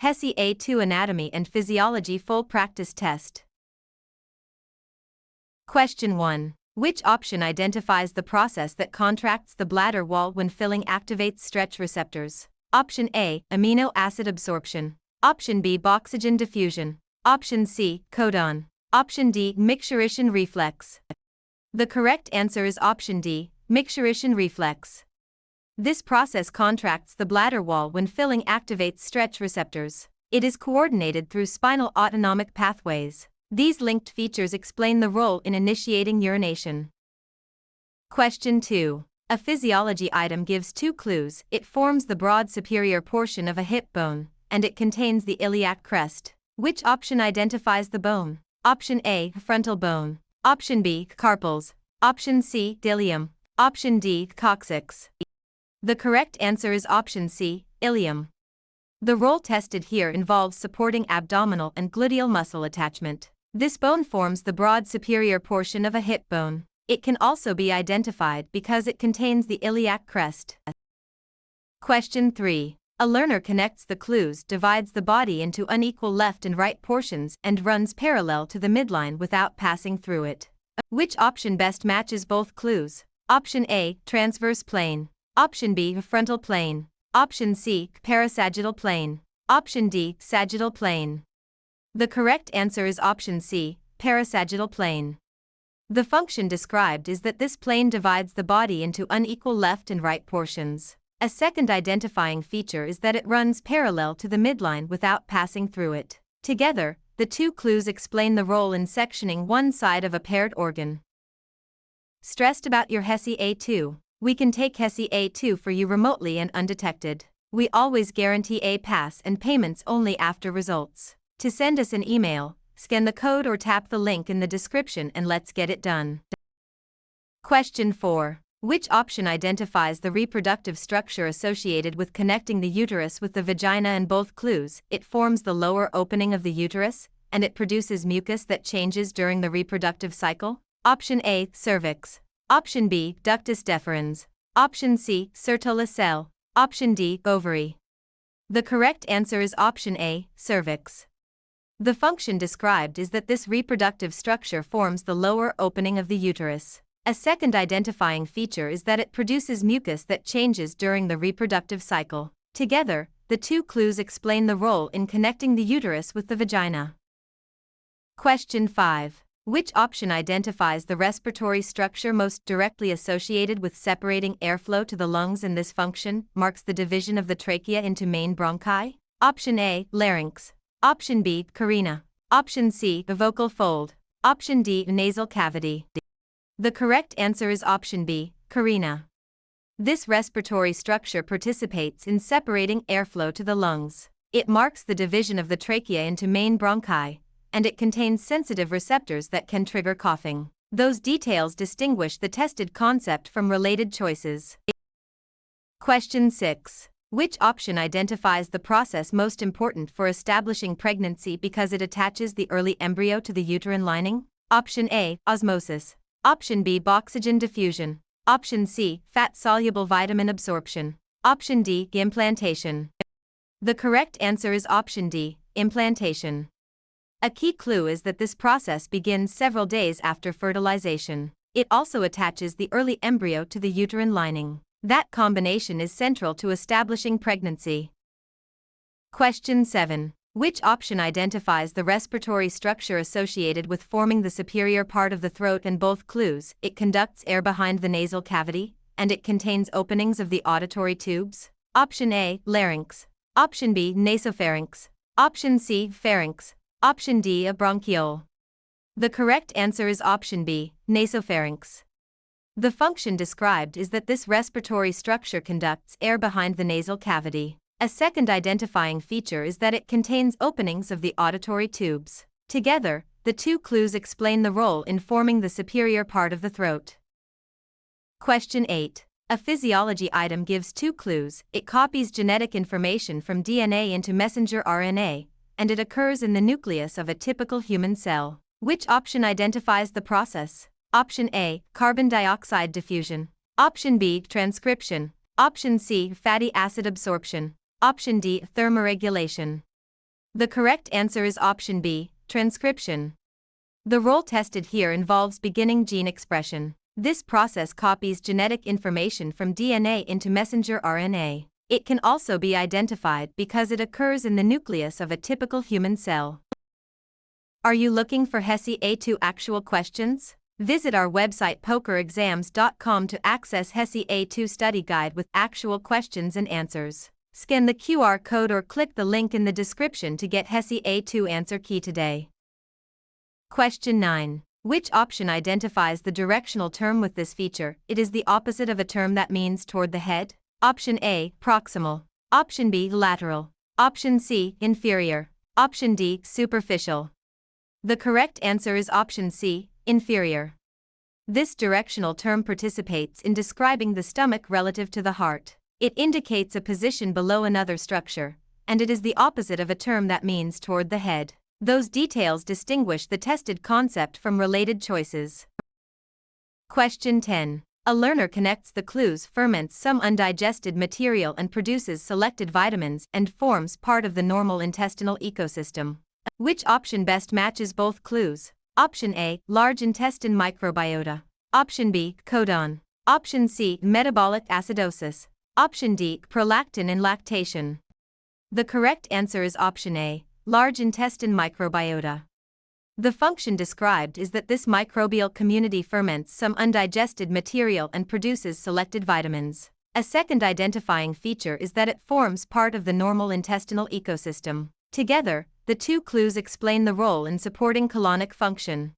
HESI A2 Anatomy and Physiology Full Practice Test. Question 1. Which option identifies the process that contracts the bladder wall when filling activates stretch receptors? Option A, amino acid absorption. Option B, oxygen diffusion. Option C, codon. Option D, micturition reflex. The correct answer is option D, micturition reflex. This process contracts the bladder wall when filling activates stretch receptors. It is coordinated through spinal autonomic pathways. These linked features explain the role in initiating urination. Question 2. A physiology item gives two clues. It forms the broad superior portion of a hip bone, and it contains the iliac crest. Which option identifies the bone? Option A, frontal bone. Option B, carpals. Option C, ilium. Option D, coccyx. The correct answer is option C, ilium. The role tested here involves supporting abdominal and gluteal muscle attachment. This bone forms the broad superior portion of a hip bone. It can also be identified because it contains the iliac crest. Question 3. A learner connects the clues, divides the body into unequal left and right portions, and runs parallel to the midline without passing through it. Which option best matches both clues? Option A, transverse plane. Option B, frontal plane. Option C, parasagittal plane. Option D, sagittal plane. The correct answer is option C, parasagittal plane. The function described is that this plane divides the body into unequal left and right portions. A second identifying feature is that it runs parallel to the midline without passing through it. Together, the two clues explain the role in sectioning one side of a paired organ. Stressed about your HESI A2? We can take HESI A2 for you remotely and undetected. We always guarantee a pass and payments only after results. To send us an email, scan the code or tap the link in the description and let's get it done. Question 4. Which option identifies the reproductive structure associated with connecting the uterus with the vagina and both clues? It forms the lower opening of the uterus, and it produces mucus that changes during the reproductive cycle. Option A, cervix. Option B, ductus deferens. Option C, sertolacell. Option D, ovary. The correct answer is option A, cervix. The function described is that this reproductive structure forms the lower opening of the uterus. A second identifying feature is that it produces mucus that changes during the reproductive cycle. Together, the two clues explain the role in connecting the uterus with the vagina. Question 5. Which option identifies the respiratory structure most directly associated with separating airflow to the lungs, and this function marks the division of the trachea into main bronchi? Option A, larynx. Option B, carina. Option C, the vocal fold. Option D, nasal cavity. The correct answer is option B, carina. This respiratory structure participates in separating airflow to the lungs. It marks the division of the trachea into main bronchi, and it contains sensitive receptors that can trigger coughing. Those details distinguish the tested concept from related choices. Question 6. Which option identifies the process most important for establishing pregnancy because it attaches the early embryo to the uterine lining? Option A, osmosis. Option B, oxygen diffusion. Option C, fat-soluble vitamin absorption. Option D, implantation. The correct answer is option D, implantation. A key clue is that this process begins several days after fertilization. It also attaches the early embryo to the uterine lining. That combination is central to establishing pregnancy. Question 7. Which option identifies the respiratory structure associated with forming the superior part of the throat and both clues? It conducts air behind the nasal cavity, and it contains openings of the auditory tubes. Option A, larynx. Option B, nasopharynx. Option C, pharynx. Option D, a bronchiole. The correct answer is option B, nasopharynx. The function described is that this respiratory structure conducts air behind the nasal cavity. A second identifying feature is that it contains openings of the auditory tubes. Together, the two clues explain the role in forming the superior part of the throat. Question 8. A physiology item gives two clues. It copies genetic information from DNA into messenger RNA, and it occurs in the nucleus of a typical human cell. Which option identifies the process? Option A, carbon dioxide diffusion. Option B, transcription. Option C, fatty acid absorption. Option D, thermoregulation. The correct answer is option B, transcription. The role tested here involves beginning gene expression. This process copies genetic information from DNA into messenger RNA. It can also be identified because it occurs in the nucleus of a typical human cell. Are you looking for HESI A2 actual questions? Visit our website pokerexams.com to access HESI A2 study guide with actual questions and answers. Scan the QR code or click the link in the description to get HESI A2 answer key today. Question 9. Which option identifies the directional term with this feature? It is the opposite of a term that means toward the head. Option A, proximal. Option B, lateral. Option C, inferior. Option D, superficial. The correct answer is option C, inferior. This directional term participates in describing the stomach relative to the heart. It indicates a position below another structure, and it is the opposite of a term that means toward the head. Those details distinguish the tested concept from related choices. Question 10. A learner connects the clues, ferments some undigested material and produces selected vitamins and forms part of the normal intestinal ecosystem. Which option best matches both clues? Option A, large intestine microbiota. Option B, codon. Option C, metabolic acidosis. Option D, prolactin and lactation. The correct answer is option A, large intestine microbiota. The function described is that this microbial community ferments some undigested material and produces selected vitamins. A second identifying feature is that it forms part of the normal intestinal ecosystem. Together, the two clues explain the role in supporting colonic function.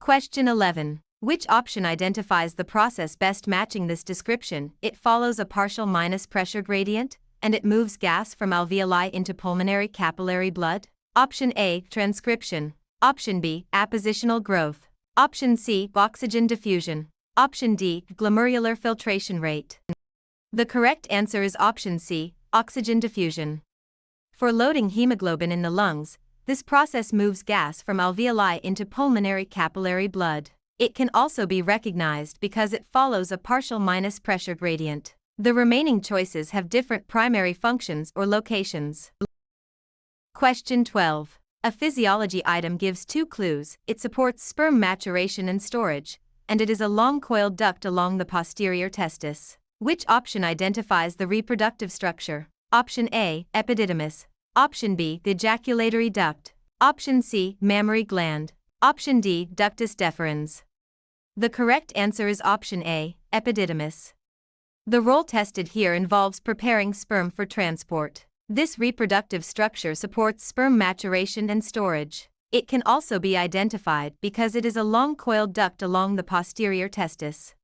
Question 11. Which option identifies the process best matching this description? It follows a partial minus pressure gradient, and it moves gas from alveoli into pulmonary capillary blood. Option A, transcription. Option B, appositional growth. Option C, oxygen diffusion. Option D, glomerular filtration rate. The correct answer is option C, oxygen diffusion. For loading hemoglobin in the lungs, this process moves gas from alveoli into pulmonary capillary blood. It can also be recognized because it follows a partial minus pressure gradient. The remaining choices have different primary functions or locations. Question 12. A physiology item gives two clues. It supports sperm maturation and storage, and it is a long coiled duct along the posterior testis. Which option identifies the reproductive structure? Option A, epididymis. Option B, the ejaculatory duct. Option C, mammary gland. Option D, ductus deferens. The correct answer is option A, epididymis. The role tested here involves preparing sperm for transport. This reproductive structure supports sperm maturation and storage. It can also be identified because it is a long coiled duct along the posterior testis.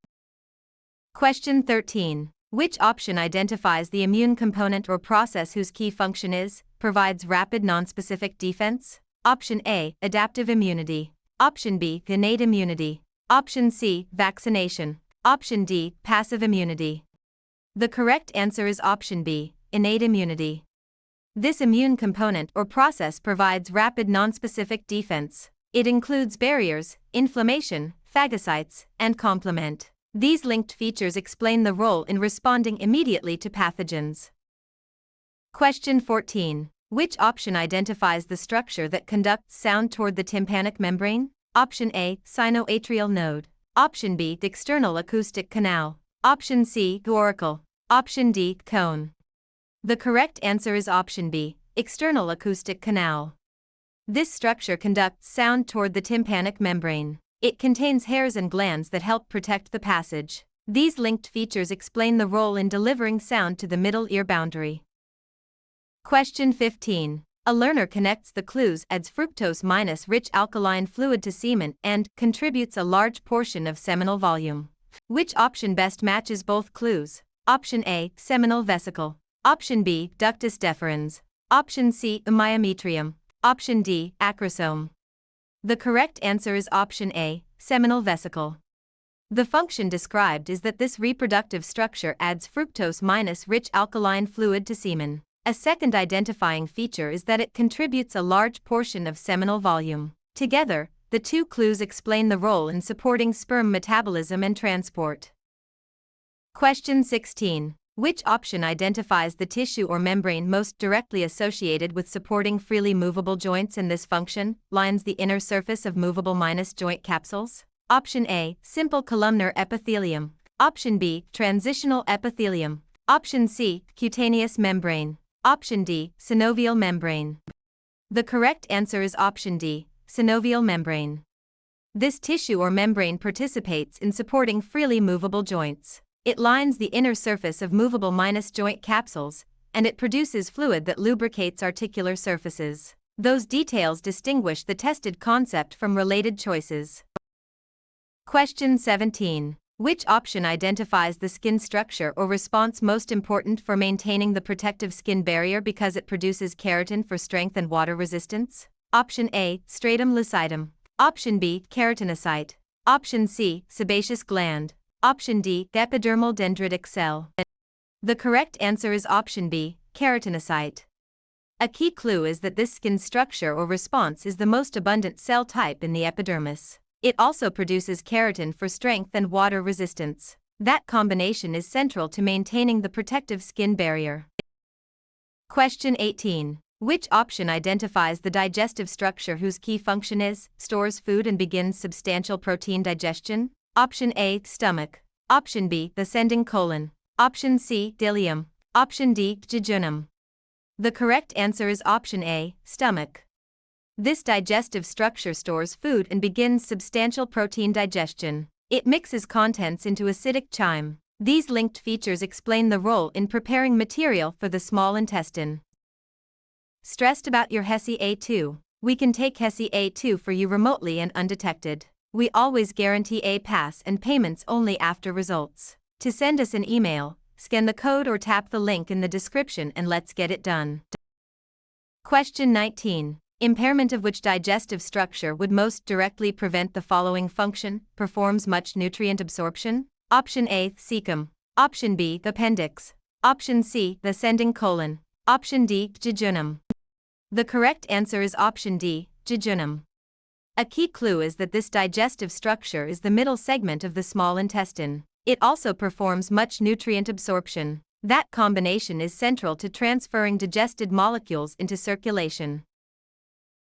Question 13. Which option identifies the immune component or process whose key function is, provides rapid nonspecific defense? Option A, adaptive immunity. Option B, innate immunity. Option C, vaccination. Option D, passive immunity. The correct answer is option B, innate immunity. This immune component or process provides rapid nonspecific defense. It includes barriers, inflammation, phagocytes, and complement. These linked features explain the role in responding immediately to pathogens. Question 14. Which option identifies the structure that conducts sound toward the tympanic membrane? Option A, sinoatrial node. Option B, external acoustic canal. Option C, auricle. Option D, cone. The correct answer is option B, external acoustic canal. This structure conducts sound toward the tympanic membrane. It contains hairs and glands that help protect the passage. These linked features explain the role in delivering sound to the middle ear boundary. Question 15. A learner connects the clues, adds fructose minus rich alkaline fluid to semen, and contributes a large portion of seminal volume. Which option best matches both clues? Option A, seminal vesicle. Option B, ductus deferens. Option C, myometrium. Option D, acrosome. The correct answer is option A, seminal vesicle. The function described is that this reproductive structure adds fructose minus rich alkaline fluid to semen. A second identifying feature is that it contributes a large portion of seminal volume. Together, the two clues explain the role in supporting sperm metabolism and transport. Question 16. Which option identifies the tissue or membrane most directly associated with supporting freely movable joints in this function, lines the inner surface of movable minus joint capsules? Option A, simple columnar epithelium. Option B, transitional epithelium. Option C, cutaneous membrane. Option D, synovial membrane. The correct answer is option D, synovial membrane. This tissue or membrane participates in supporting freely movable joints. It lines the inner surface of movable minus joint capsules, and it produces fluid that lubricates articular surfaces. Those details distinguish the tested concept from related choices. Question 17. Which option identifies the skin structure or response most important for maintaining the protective skin barrier because it produces keratin for strength and water resistance? Option A, stratum lucidum. Option B, keratinocyte. Option C, sebaceous gland. Option D, epidermal dendritic cell. The correct answer is option B, keratinocyte. A key clue is that this skin structure or response is the most abundant cell type in the epidermis. It also produces keratin for strength and water resistance. That combination is central to maintaining the protective skin barrier. Question 18. Which option identifies the digestive structure whose key function is, stores food and begins substantial protein digestion? Option A, stomach. Option B, ascending colon. Option C, ileum. Option D, jejunum. The correct answer is option A, stomach. This digestive structure stores food and begins substantial protein digestion. It mixes contents into acidic chyme. These linked features explain the role in preparing material for the small intestine. Stressed about your HESI A2? We can take HESI A2 for you remotely and undetected. We always guarantee a pass and payments only after results. To send us an email, scan the code or tap the link in the description and let's get it done. Question 19. Impairment of which digestive structure would most directly prevent the following function, performs much nutrient absorption? Option A, cecum. Option B, appendix. Option C, the ascending colon. Option D, jejunum. The correct answer is option D, jejunum. A key clue is that this digestive structure is the middle segment of the small intestine. It also performs much nutrient absorption. That combination is central to transferring digested molecules into circulation.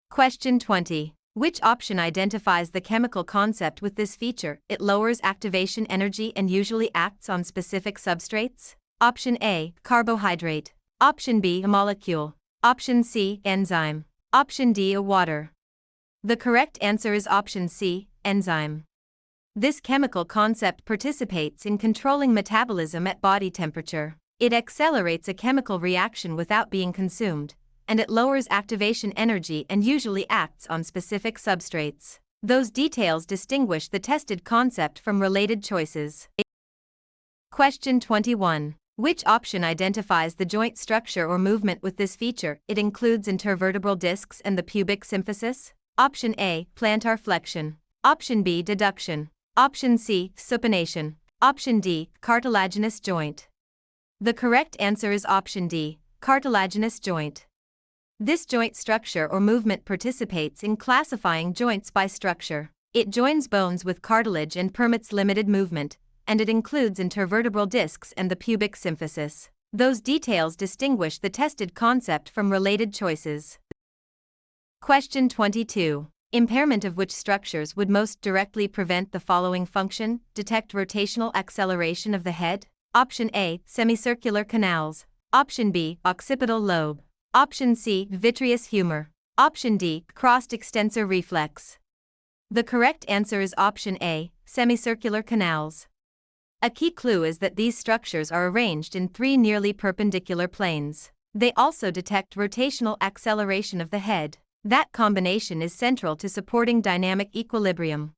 Question 20. Which option identifies the chemical concept with this feature? It lowers activation energy and usually acts on specific substrates? Option A, carbohydrate. Option B, a molecule. Option C, enzyme. Option D, a water. The correct answer is option C, enzyme. This chemical concept participates in controlling metabolism at body temperature. It accelerates a chemical reaction without being consumed, and it lowers activation energy and usually acts on specific substrates. Those details distinguish the tested concept from related choices. Question 21. Which option identifies the joint structure or movement with this feature? It includes intervertebral discs and the pubic symphysis. Option A, plantar flexion. Option B, deduction. Option C, supination. Option D, cartilaginous joint. The correct answer is option D, cartilaginous joint. This joint structure or movement participates in classifying joints by structure. It joins bones with cartilage and permits limited movement, and it includes intervertebral discs and the pubic symphysis. Those details distinguish the tested concept from related choices. Question 22. Impairment of which structures would most directly prevent the following function? Detect rotational acceleration of the head? Option A, semicircular canals. Option B, occipital lobe. Option C, vitreous humor. Option D, crossed extensor reflex. The correct answer is option A, semicircular canals. A key clue is that these structures are arranged in 3 nearly perpendicular planes. They also detect rotational acceleration of the head. That combination is central to supporting dynamic equilibrium.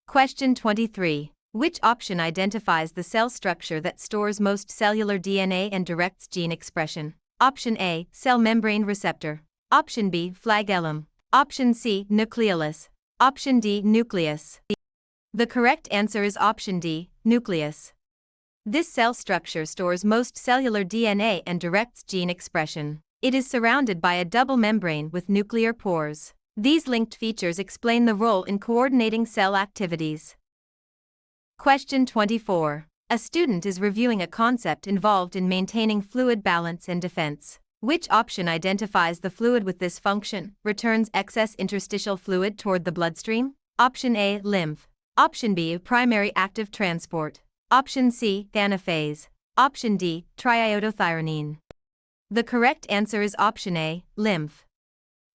Question 23. Which option identifies the cell structure that stores most cellular DNA and directs gene expression? Option A, cell membrane receptor. Option B, flagellum. Option C, nucleolus. Option D, nucleus. The correct answer is option D, nucleus. This cell structure stores most cellular DNA and directs gene expression. It is surrounded by a double membrane with nuclear pores. These linked features explain the role in coordinating cell activities. Question 24. A student is reviewing a concept involved in maintaining fluid balance and defense. Which option identifies the fluid with this function, returns excess interstitial fluid toward the bloodstream? Option A, lymph. Option B, primary active transport. Option C, anaphase. Option D, triiodothyronine. The correct answer is option A, lymph.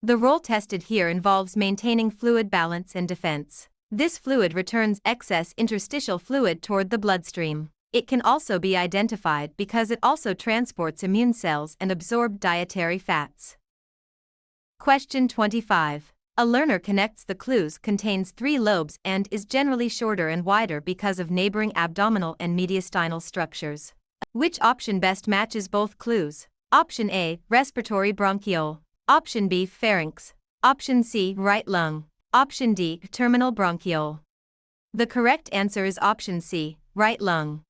The role tested here involves maintaining fluid balance and defense. This fluid returns excess interstitial fluid toward the bloodstream. It can also be identified because it also transports immune cells and absorbed dietary fats. Question 25. A learner connects the clues, contains 3 lobes and is generally shorter and wider because of neighboring abdominal and mediastinal structures. Which option best matches both clues? Option A, respiratory bronchiole. Option B, pharynx. Option C, right lung. Option D, terminal bronchiole. The correct answer is option C, right lung.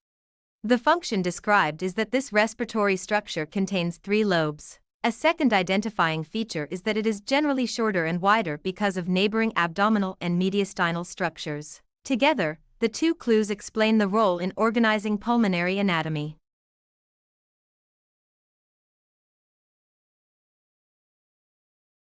The function described is that this respiratory structure contains 3 lobes. A second identifying feature is that it is generally shorter and wider because of neighboring abdominal and mediastinal structures. Together, the 2 clues explain the role in organizing pulmonary anatomy.